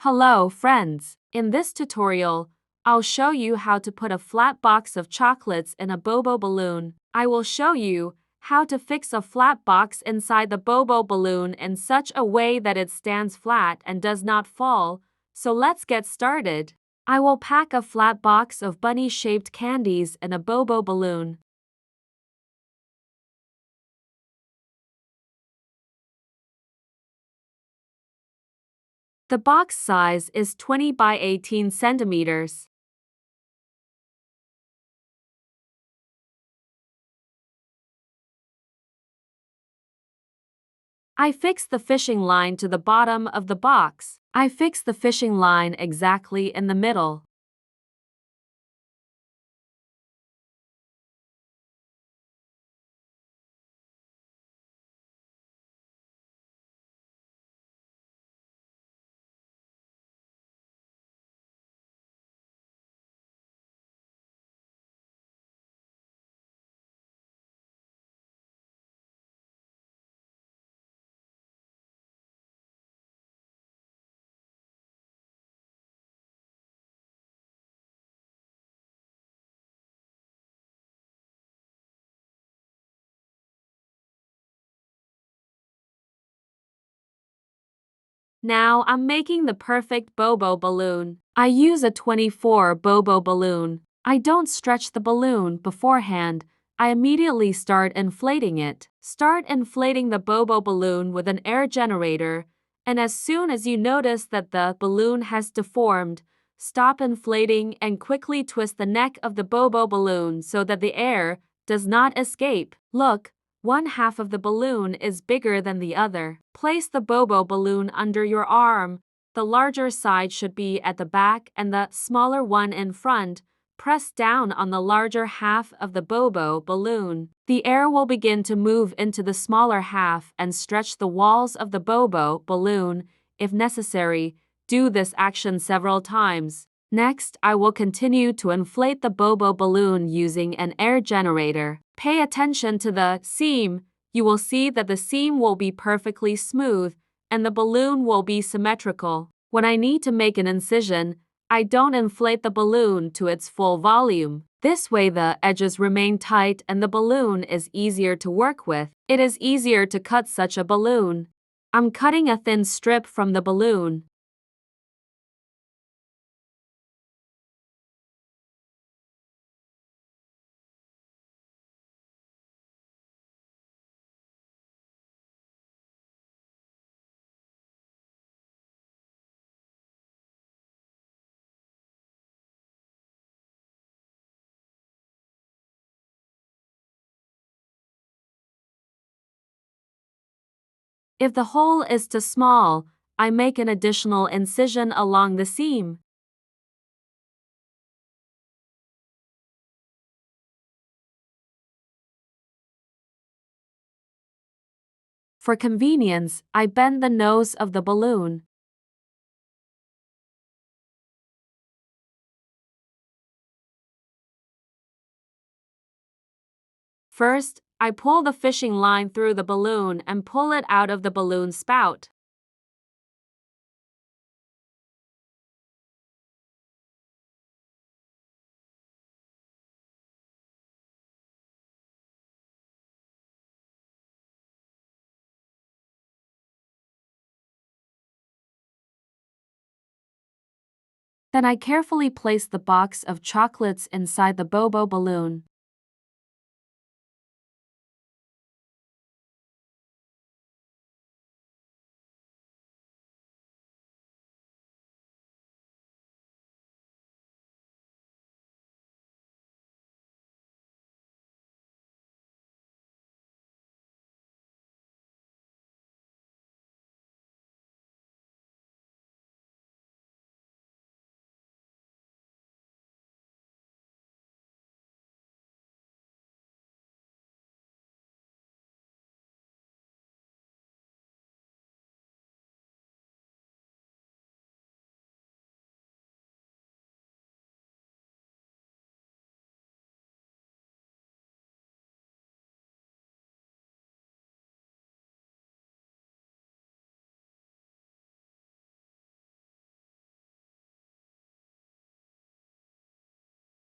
Hello, friends. In this tutorial, I'll show you how to put a flat box of chocolates in a Bobo balloon. I will show you how to fix a flat box inside the Bobo balloon in such a way that it stands flat and does not fall. So let's get started. I will pack a flat box of bunny-shaped candies in a Bobo balloon. The box size is 20 by 18 centimeters. I fixed the fishing line to the bottom of the box. I fixed the fishing line exactly in the middle. Now I'm making the perfect Bobo balloon. I use a 24 Bobo balloon. I don't stretch the balloon beforehand. I immediately start inflating it. Start inflating the Bobo balloon with an air generator, and as soon as you notice that the balloon has deformed, stop inflating and quickly twist the neck of the Bobo balloon so that the air does not escape. Look, one half of the balloon is bigger than the other. Place the Bobo balloon under your arm. The larger side should be at the back and the smaller one in front. Press down on the larger half of the Bobo balloon. The air will begin to move into the smaller half and stretch the walls of the Bobo balloon. If necessary, do this action several times. Next, I will continue to inflate the Bobo balloon using an air generator. Pay attention to the seam. You will see that the seam will be perfectly smooth and the balloon will be symmetrical. When I need to make an incision, I don't inflate the balloon to its full volume. This way the edges remain tight and the balloon is easier to work with. It is easier to cut such a balloon. I'm cutting a thin strip from the balloon. If the hole is too small, I make an additional incision along the seam. For convenience, I bend the nose of the balloon. First, I pull the fishing line through the balloon and pull it out of the balloon spout. Then I carefully place the box of chocolates inside the Bobo balloon.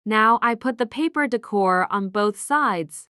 Now I put the paper decor on both sides.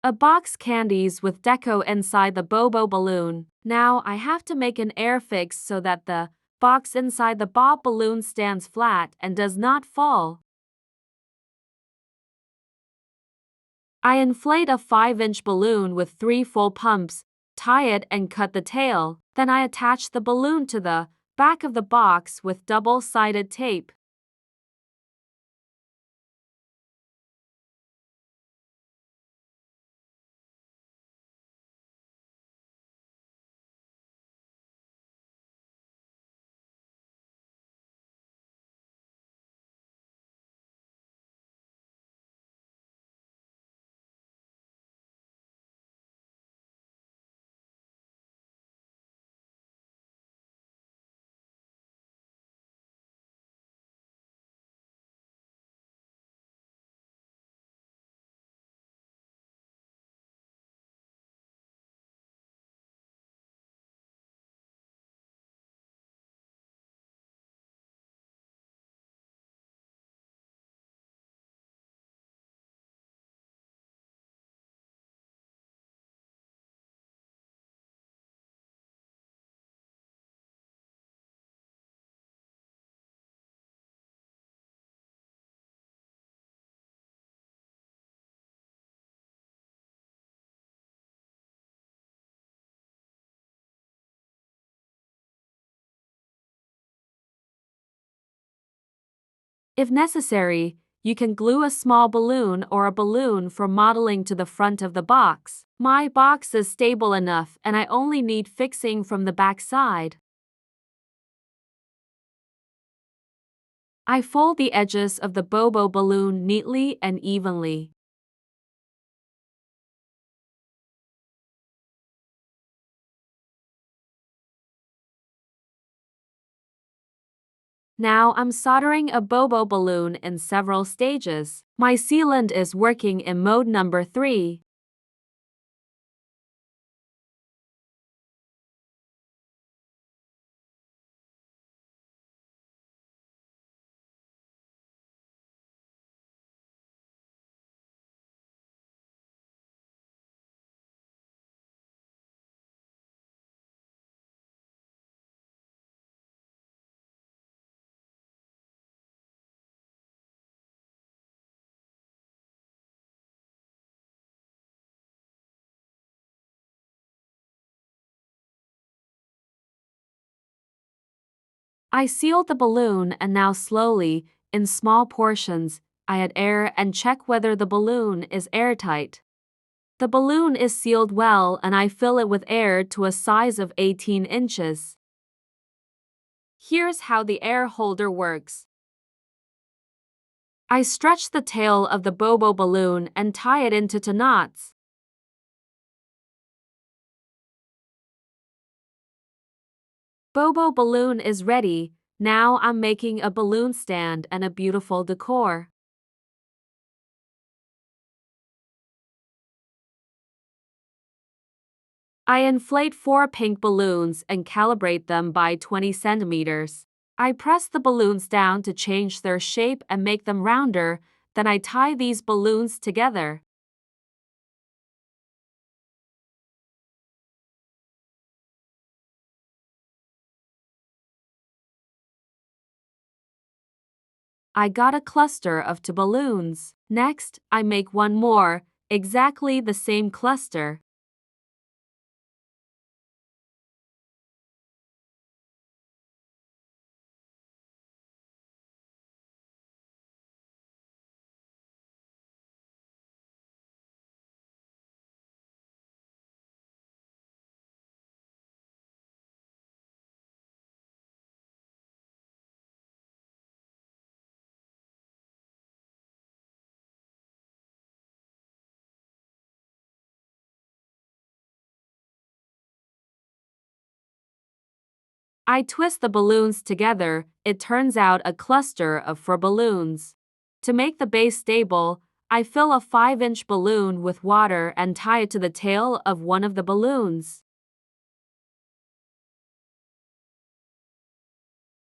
A box candies with deco inside the Bobo balloon. Now I have to make an air fix so that the box inside the Bob balloon stands flat and does not fall. I inflate a 5-inch balloon with 3 full pumps, tie it and cut the tail. Then I attach the balloon to the back of the box with double-sided tape. If necessary, you can glue a small balloon or a balloon for modeling to the front of the box. My box is stable enough and I only need fixing from the back side. I fold the edges of the Bobo balloon neatly and evenly. Now I'm soldering a Bobo balloon in several stages. My sealant is working in mode number 3. I sealed the balloon and now slowly, in small portions, I add air and check whether the balloon is airtight. The balloon is sealed well and I fill it with air to a size of 18 inches. Here's how the air holder works. I stretch the tail of the Bobo balloon and tie it into 2 knots. Bobo balloon is ready. Now I'm making a balloon stand and a beautiful decor. I inflate 4 pink balloons and calibrate them by 20 centimeters. I press the balloons down to change their shape and make them rounder, then I tie these balloons together. I got a cluster of 2 balloons. Next, I make one more, exactly the same cluster. I twist the balloons together, it turns out a cluster of 4 balloons. To make the base stable, I fill a 5-inch balloon with water and tie it to the tail of one of the balloons.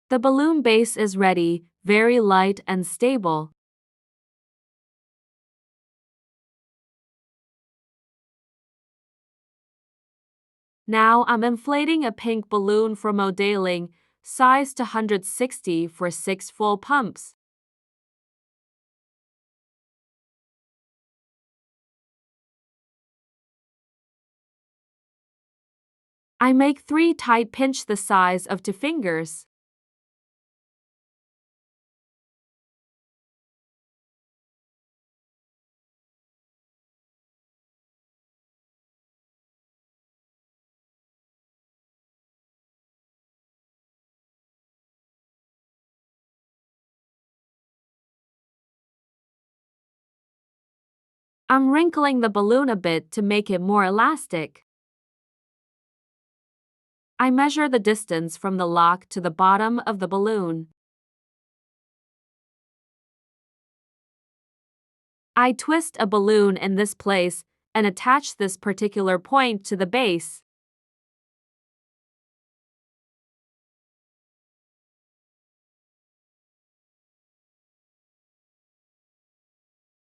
The balloon base is ready, very light and stable. Now I'm inflating a pink balloon for modeling, size to 160 for 6 full pumps. I make 3 tight pinch the size of 2 fingers. I'm wrinkling the balloon a bit to make it more elastic. I measure the distance from the lock to the bottom of the balloon. I twist a balloon in this place and attach this particular point to the base.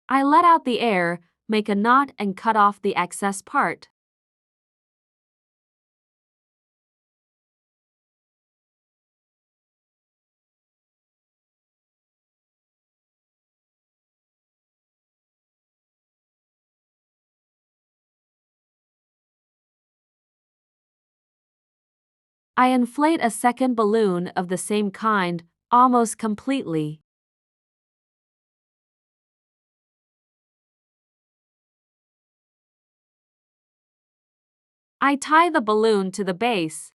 I let out the air, make a knot and cut off the excess part. I inflate a second balloon of the same kind, almost completely. I tie the balloon to the base.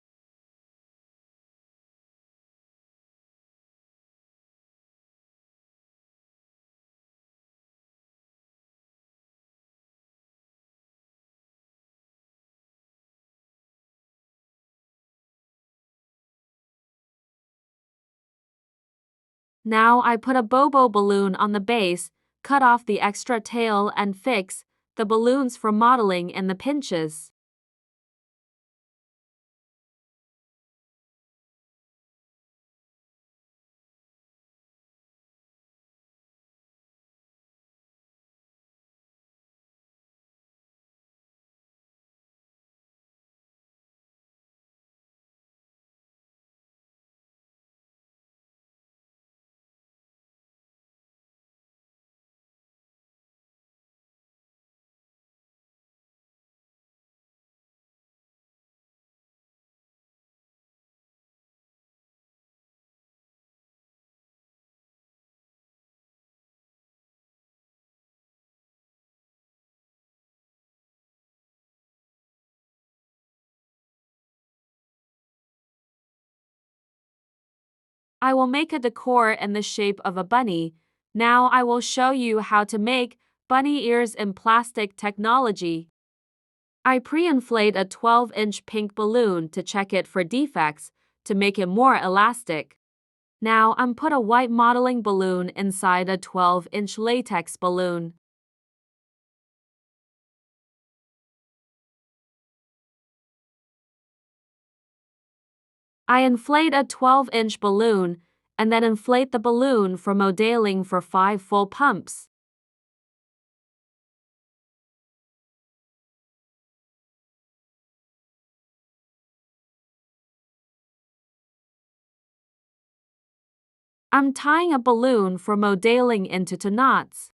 Now I put a Bobo balloon on the base, cut off the extra tail and fix the balloons for modeling in the pinches. I will make a decor in the shape of a bunny. Now I will show you how to make bunny ears in plastic technology. I pre-inflate a 12-inch pink balloon to check it for defects, to make it more elastic. Now I'm put a white modeling balloon inside a 12-inch latex balloon. I inflate a 12-inch balloon and then inflate the balloon for modeling for 5 full pumps. I'm tying a balloon for modeling into 2 knots.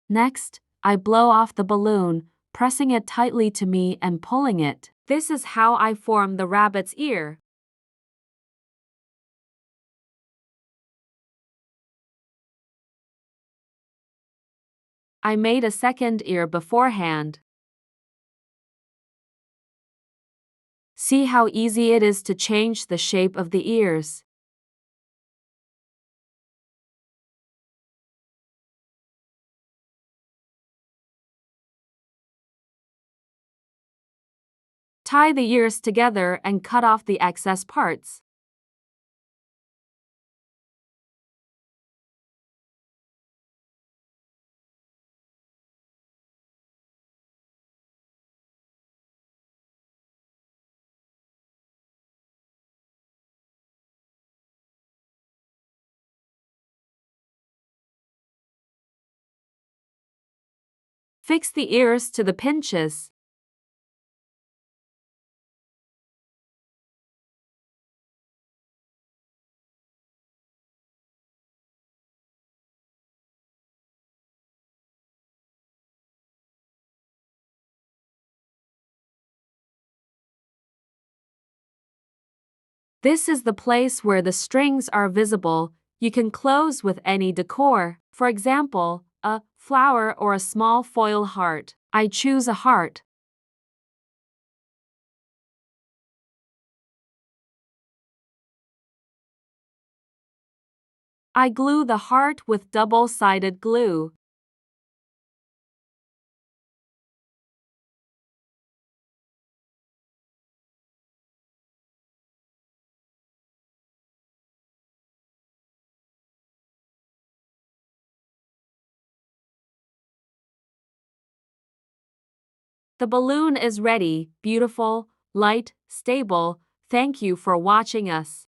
Next, I blow off the balloon, pressing it tightly to me and pulling it. This is how I form the rabbit's ear. I made a second ear beforehand. See how easy it is to change the shape of the ears. Tie the ears together and cut off the excess parts. Fix the ears to the pinches. This is the place where the strings are visible. You can close with any decor, for example, a flower or a small foil heart. I choose a heart. I glue the heart with double-sided glue. The balloon is ready, beautiful, light, stable. Thank you for watching us.